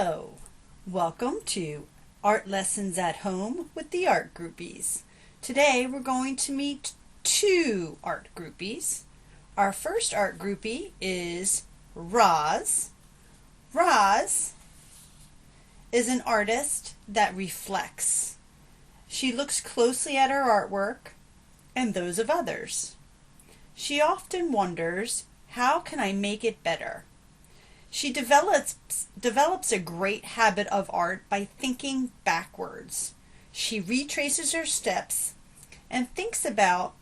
Hello, welcome to Art Lessons at Home with the Art Groupies. Today we're going to meet two art groupies. Our first art groupie is Roz. Roz is an artist that reflects. She looks closely at her artwork and those of others. She often wonders, how can I make it better? She develops a great habit of art by thinking backwards. She retraces her steps and thinks about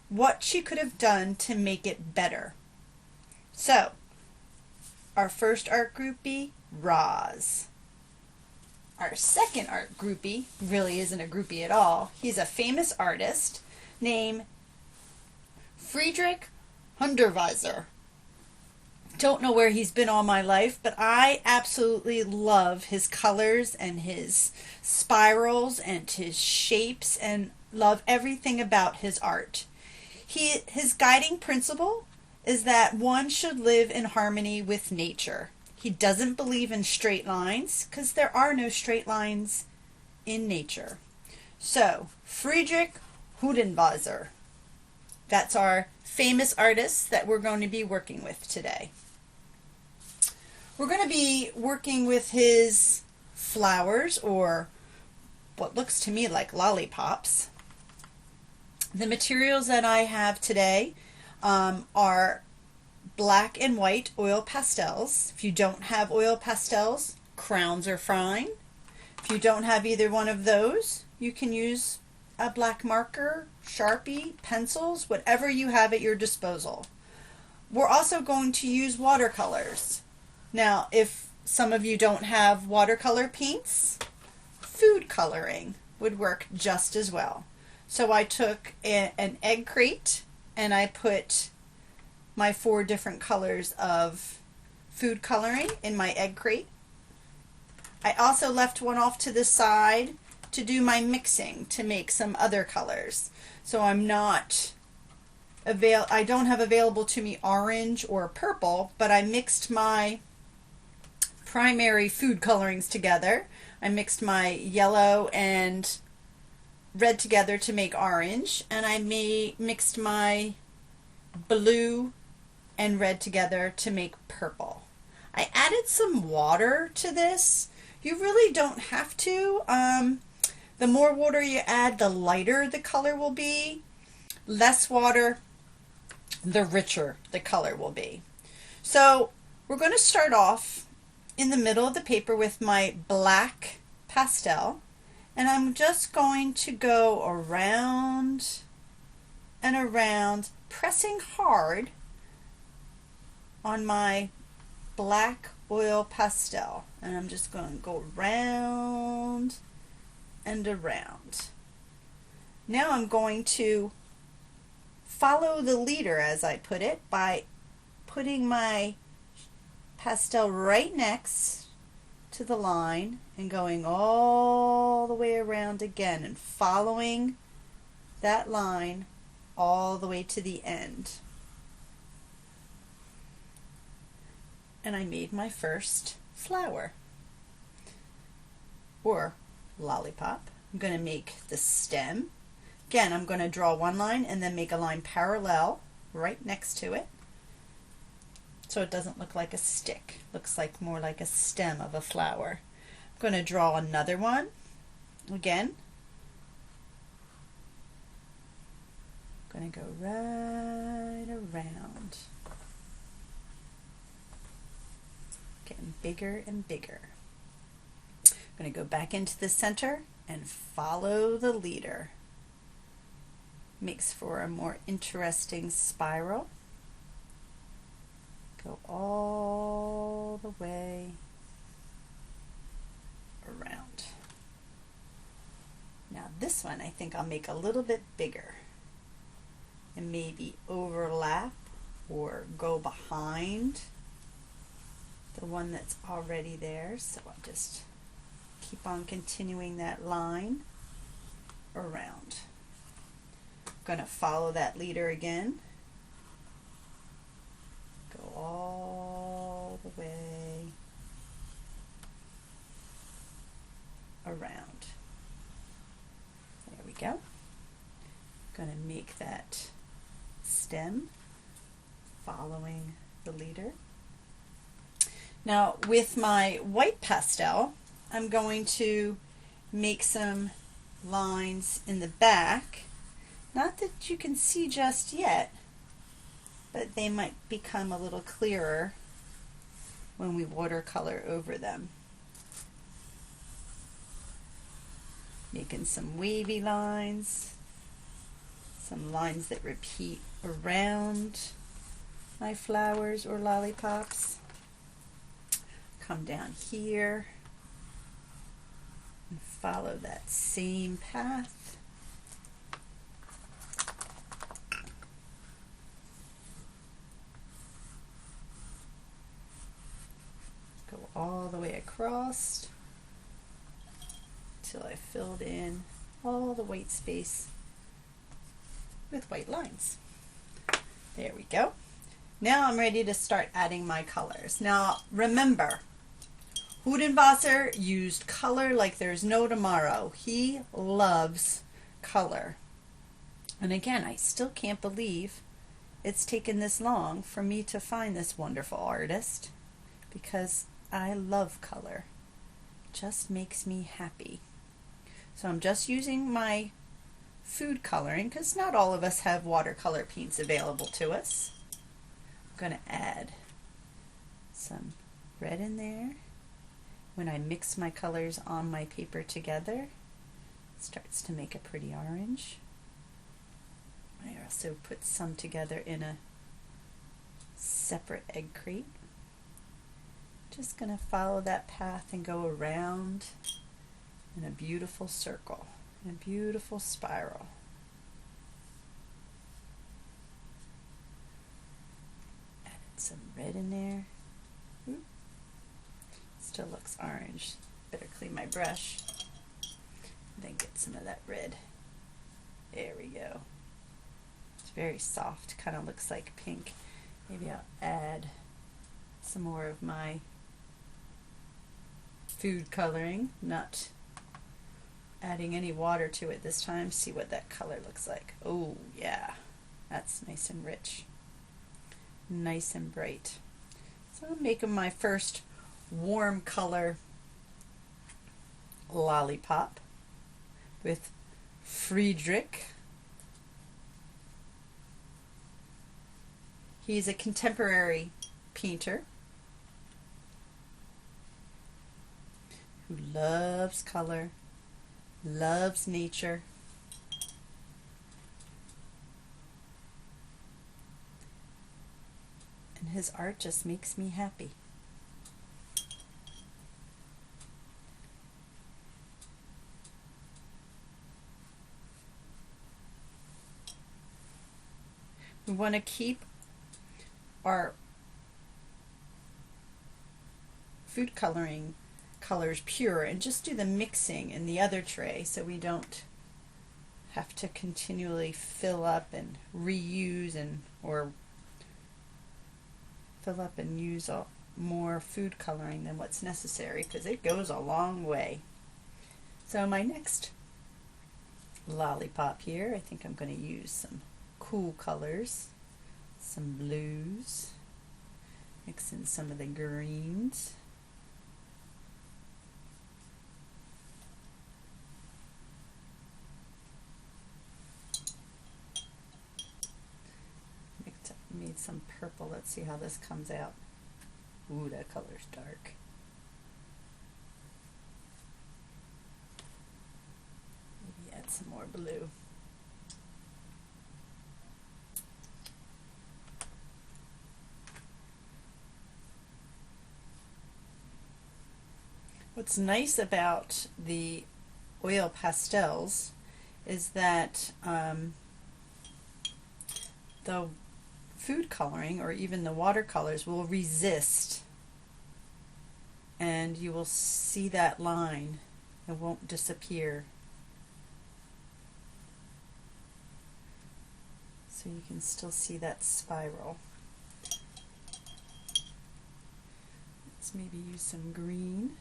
what she could have done to make it better. So, our first art groupie, Roz. Our second art groupie really isn't a groupie at all. He's a famous artist named Hundertwasser. Don't know where he's been all my life, but I absolutely love his colors and his spirals and his shapes, and love everything about his art. His guiding principle is that one should live in harmony with nature. He doesn't believe in straight lines because there are no straight lines in nature. So, Hundertwasser. That's our famous artist that we're going to be working with today. We're going to be working with his flowers, or what looks to me like lollipops. The materials that I have today are black and white oil pastels. If you don't have oil pastels, crowns are fine. If you don't have either one of those, you can use a black marker, Sharpie, pencils, whatever you have at your disposal. We're also going to use watercolors. Now, if some of you don't have watercolor paints, food coloring would work just as well. So I took an egg crate and I put my 4 different colors of food coloring in my egg crate. I also left one off to the side to do my mixing to make some other colors. So I don't have available to me orange or purple, but I mixed my primary food colorings together. I mixed my yellow and red together to make orange, and I mixed my blue and red together to make purple. I added some water to this. You really don't have to. The more water you add, the lighter the color will be. Less water, the richer the color will be. So we're going to start off in the middle of the paper with my black pastel, and I'm just going to go around and around, pressing hard on my black oil pastel, and I'm just going to go round and around. Now I'm going to follow the leader, as I put it, by putting my pastel right next to the line and going all the way around again and following that line all the way to the end. And I made my first flower, or lollipop. I'm going to make the stem. Again, I'm going to draw one line and then make a line parallel right next to it, so it doesn't look like a stick. Looks like more like a stem of a flower. I'm going to draw another one. Again, I'm going to go right around. Getting bigger and bigger. I'm going to go back into the center and follow the leader. Makes for a more interesting spiral. Go all the way around. Now this one I think I'll make a little bit bigger and maybe overlap or go behind the one that's already there. So I'll just keep on continuing that line around. I'm going to follow that leader again. Go all the way around. There we go. I'm going to make that stem following the leader. Now with my white pastel, I'm going to make some lines in the back. Not that you can see just yet, but they might become a little clearer when we watercolor over them. Making some wavy lines, some lines that repeat around my flowers or lollipops. Come down here and follow that same path. Go all the way across till I filled in all the white space with white lines. There we go. Now I'm ready to start adding my colors. Now remember, Hundertwasser used color like there's no tomorrow. He loves color. And again, I still can't believe it's taken this long for me to find this wonderful artist, because I love color. It just makes me happy. So I'm just using my food coloring, because not all of us have watercolor paints available to us. I'm going to add some red in there. When I mix my colors on my paper together, it starts to make a pretty orange. I also put some together in a separate egg crate. Just going to follow that path and go around in a beautiful circle, in a beautiful spiral. Added some red in there. Ooh. Still looks orange. Better clean my brush. Then get some of that red. There we go. It's very soft, kind of looks like pink. Maybe I'll add some more of my food coloring, not adding any water to it this time. See what that color looks like. Oh yeah, that's nice and rich, nice and bright. So I'm making my first warm color lollipop with Friedrich. He's a contemporary painter who loves color, loves nature. And his art just makes me happy. We want to keep our food coloring colors pure and just do the mixing in the other tray so we don't have to continually fill up and reuse or fill up and use more food coloring than what's necessary, because it goes a long way. So my next lollipop here, I think I'm going to use some cool colors, some blues, mix in some of the greens. Made some purple. Let's see how this comes out. Ooh, that color's dark. Maybe add some more blue. What's nice about the oil pastels is that the food coloring or even the watercolors will resist, and you will see that line. It won't disappear. So you can still see that spiral. Let's maybe use some green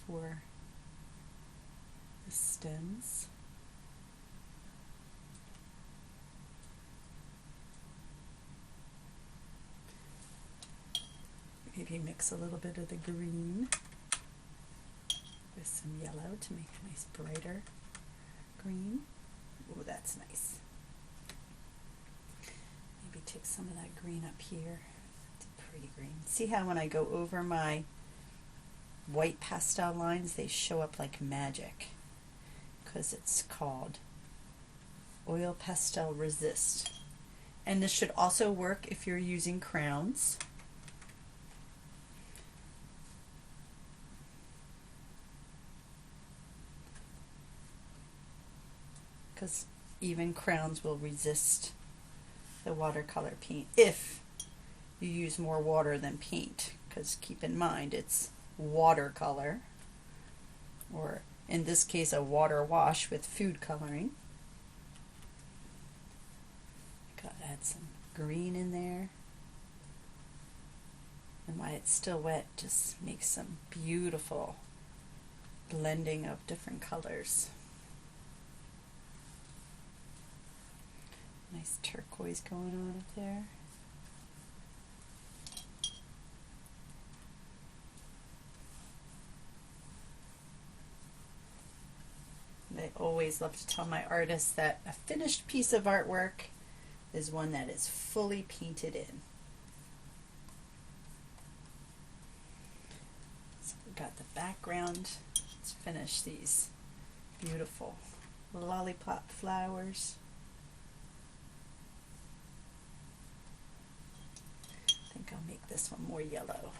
for the stems. Maybe mix a little bit of the green with some yellow to make a nice brighter green. Oh, that's nice. Maybe take some of that green up here. It's a pretty green. See how when I go over my white pastel lines, they show up like magic because it's called Oil Pastel Resist. And this should also work if you're using crowns. Because even crowns will resist the watercolor paint if you use more water than paint, because keep in mind it's watercolor, or in this case a water wash with food coloring. Gotta add some green in there, and while it's still wet, just make some beautiful blending of different colors. Nice turquoise going on up there. And I always love to tell my artists that a finished piece of artwork is one that is fully painted in. So we've got the background. Let's finish these beautiful lollipop flowers. I think I'll make this one more yellow.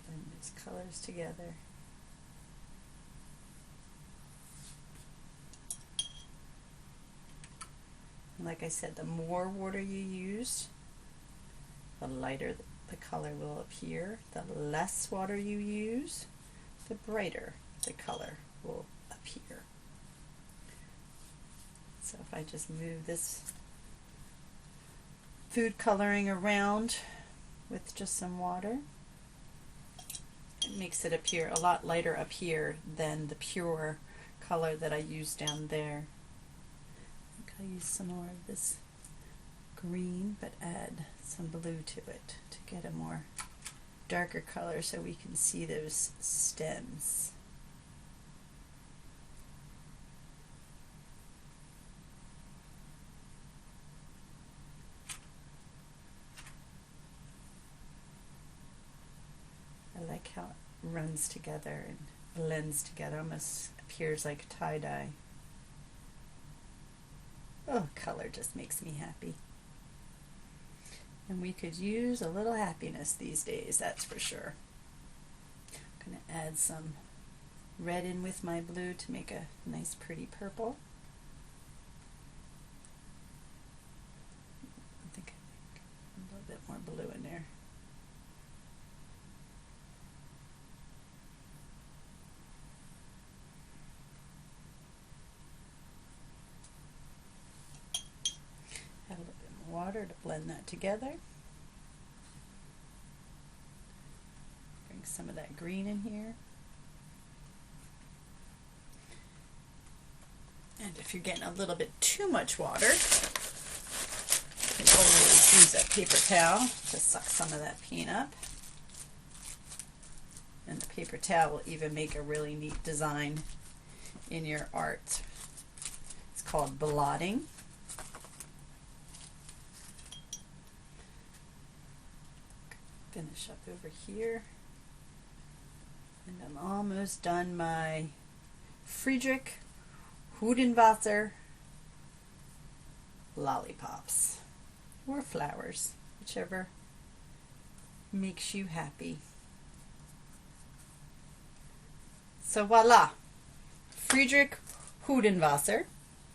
Blend these colors together. And like I said, the more water you use, the lighter the color will appear. The less water you use, the brighter the color will appear. So if I just move this food coloring around with just some water, it makes it appear a lot lighter up here than the pure color that I used down there. I think I'll use some more of this green, but add some blue to it to get a more darker color so we can see those stems. I like how it runs together and blends together, almost appears like tie-dye. Oh, color just makes me happy. And we could use a little happiness these days, that's for sure. I'm going to add some red in with my blue to make a nice pretty purple. I think a little bit more blue in there. Add a little bit more water to blend that together. Bring some of that green in here. And if you're getting a little bit too much water, you can always use a paper towel to suck some of that paint up. And the paper towel will even make a really neat design in your art. It's called blotting. Finish up over here. And I'm almost done my Hundertwasser lollipops or flowers, whichever makes you happy. So voila, Hundertwasser